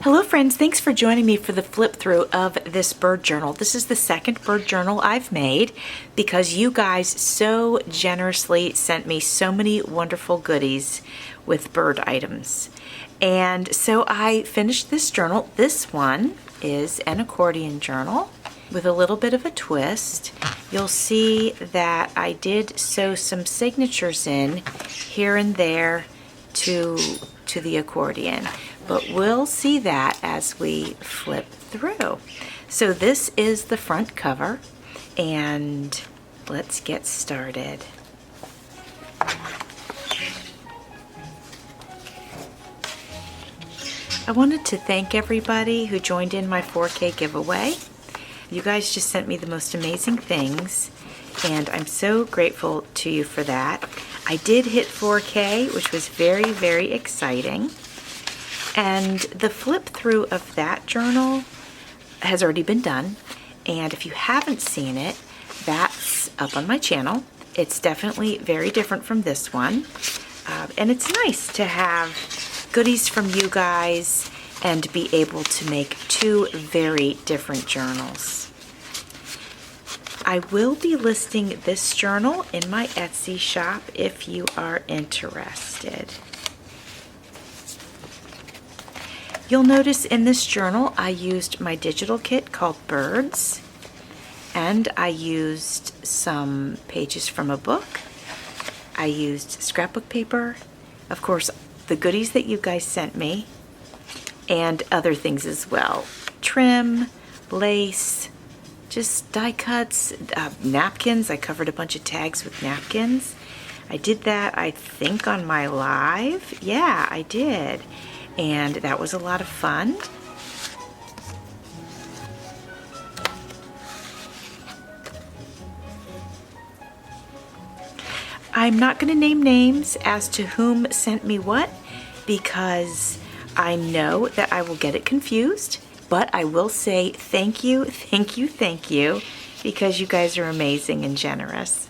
Hello friends, thanks for joining me for the flip through of this bird journal. This is the second bird journal I've made because you guys so generously sent me so many wonderful goodies with bird items. And so I finished this journal. This one is an accordion journal with a little bit of a twist. You'll see that I did sew some signatures in here and there to the accordion. But we'll see that as we flip through. So this is the front cover, and let's get started. I wanted to thank everybody who joined in my 4K giveaway. You guys just sent me the most amazing things, and I'm so grateful to you for that. I did hit 4K, which was very, very exciting. And the flip through of that journal has already been done. And if you haven't seen it, that's up on my channel. It's definitely very different from this one. And it's nice to have goodies from you guys and be able to make two very different journals. I will be listing this journal in my Etsy shop if you are interested. You'll notice in this journal I used my digital kit called Birds, and I used some pages from a book. I used scrapbook paper, of course the goodies that you guys sent me, and other things as well. Trim, lace, just die cuts, napkins. I covered a bunch of tags with napkins. I did that, I think, on my live. Yeah, I did. And that was a lot of fun. I'm not going to name names as to whom sent me what because I know that I will get it confused, but I will say thank you, thank you, thank you, because you guys are amazing and generous.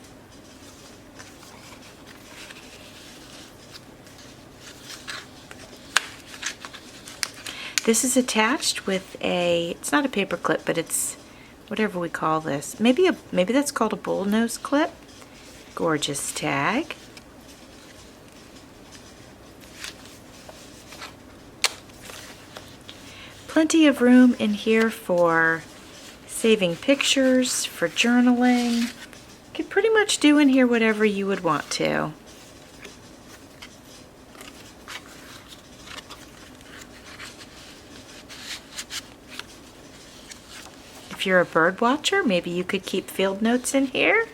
This is attached with it's not a paper clip, but it's whatever we call this. Maybe that's called a bullnose clip. Gorgeous tag. Plenty of room in here for saving pictures, for journaling. You could pretty much do in here whatever you would want to. If you're a bird watcher, maybe you could keep field notes in here.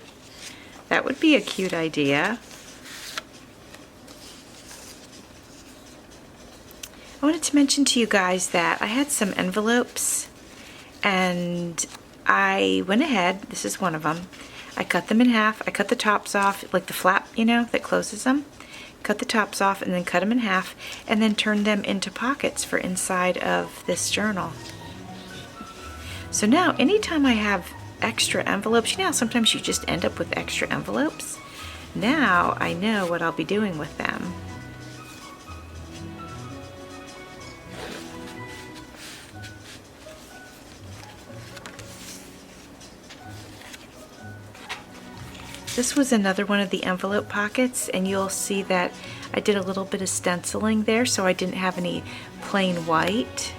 That would be a cute idea. I wanted to mention to you guys that I had some envelopes and I went ahead, this is one of them, I cut them in half. I cut the tops off, like the flap, you know, that closes them. Cut the tops off and then cut them in half and then turned them into pockets for inside of this journal. So now, anytime I have extra envelopes, you know how sometimes you just end up with extra envelopes? Now I know what I'll be doing with them. This was another one of the envelope pockets, and you'll see that I did a little bit of stenciling there, so I didn't have any plain white.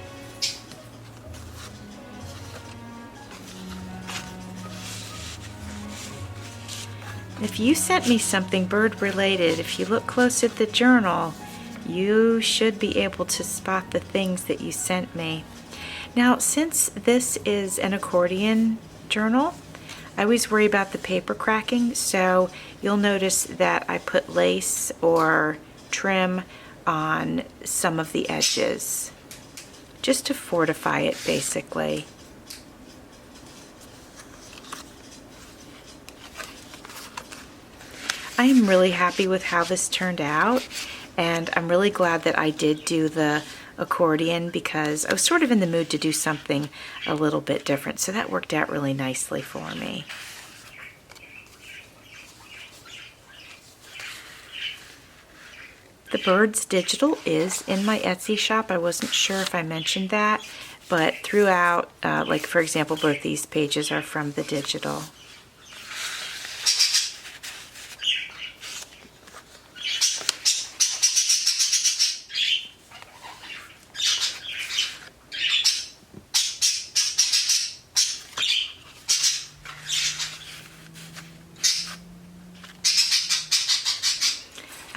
If you sent me something bird related, if you look close at the journal, you should be able to spot the things that you sent me. Now, since this is an accordion journal, I always worry about the paper cracking, so you'll notice that I put lace or trim on some of the edges, just to fortify it basically. I am really happy with how this turned out, and I'm really glad that I did do the accordion because I was sort of in the mood to do something a little bit different, so that worked out really nicely for me. The Birds digital is in my Etsy shop. I wasn't sure if I mentioned that, but throughout, like for example, both these pages are from the digital.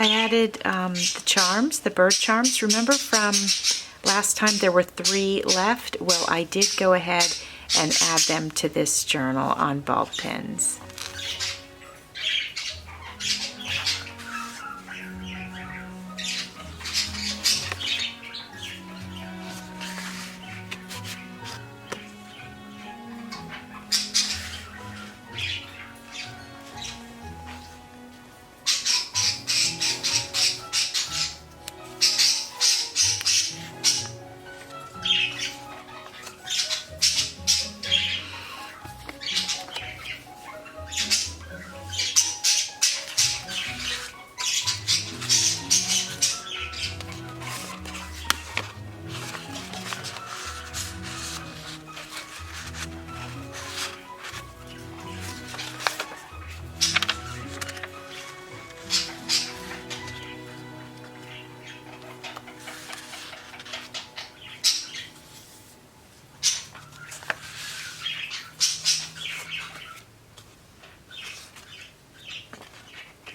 I added the charms, the bird charms. Remember from last time there were 3 left? Well, I did go ahead and add them to this journal on bulb pins.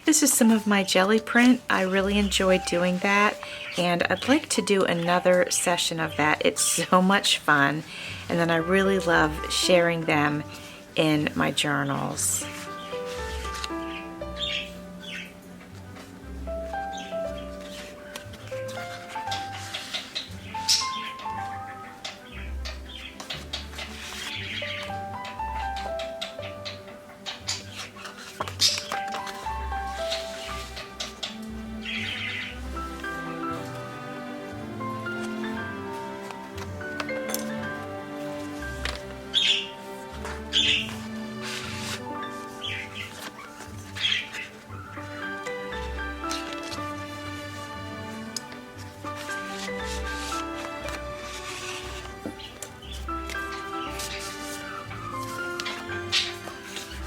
This is some of my jelly print. I really enjoyed doing that, and I'd like to do another session of that. It's so much fun, and then I really love sharing them in my journals.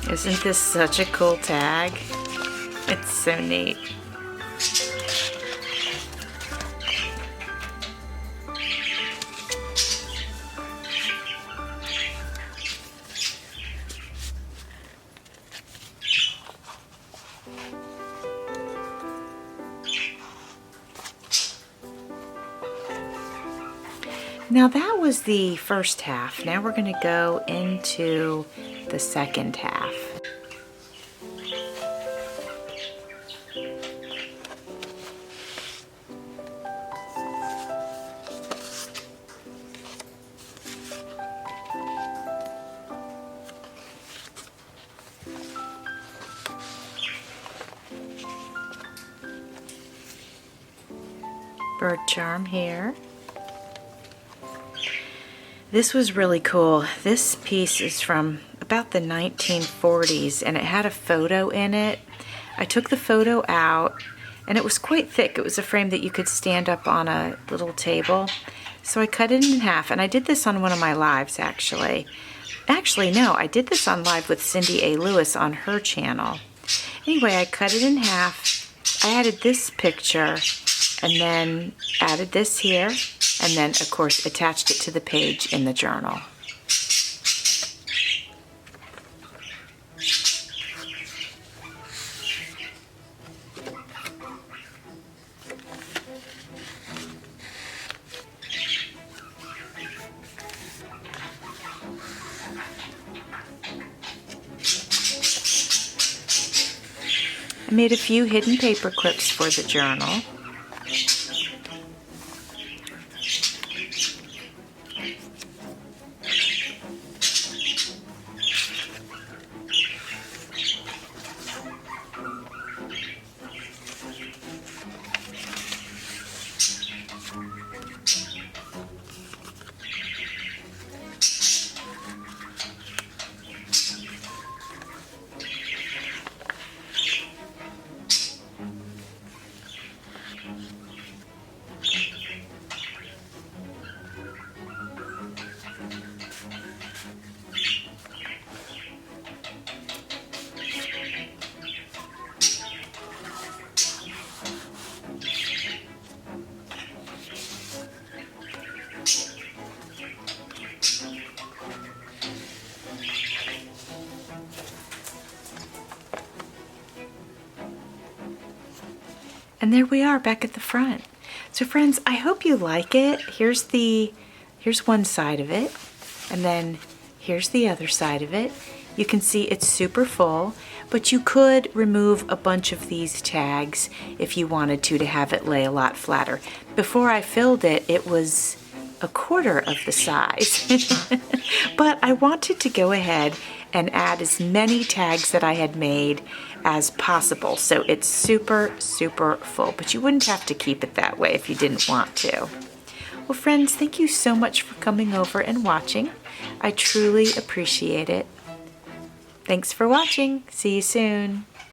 Isn't this such a cool tag? It's so neat. Now that was the first half. Now we're going to go into the second half. Bird charm here. This was really cool. This piece is from about the 1940s, and it had a photo in it. I took the photo out, and it was quite thick. It was a frame that you could stand up on a little table. So I cut it in half, and I did this on one of my lives, actually. Actually, no, I did this on live with Cindy A. Lewis on her channel. Anyway, I cut it in half. I added this picture, and then added this here, and then, of course, attached it to the page in the journal. I made a few hidden paper clips for the journal. And there we are back at the front. So friends, I hope you like it. Here's one side of it, and then here's the other side of it. You can see it's super full, but you could remove a bunch of these tags if you wanted to have it lay a lot flatter. Before I filled it, it was a quarter of the size. But I wanted to go ahead and add as many tags that I had made as possible. So it's super, super full, but you wouldn't have to keep it that way if you didn't want to. Well, friends, thank you so much for coming over and watching. I truly appreciate it. Thanks for watching. See you soon.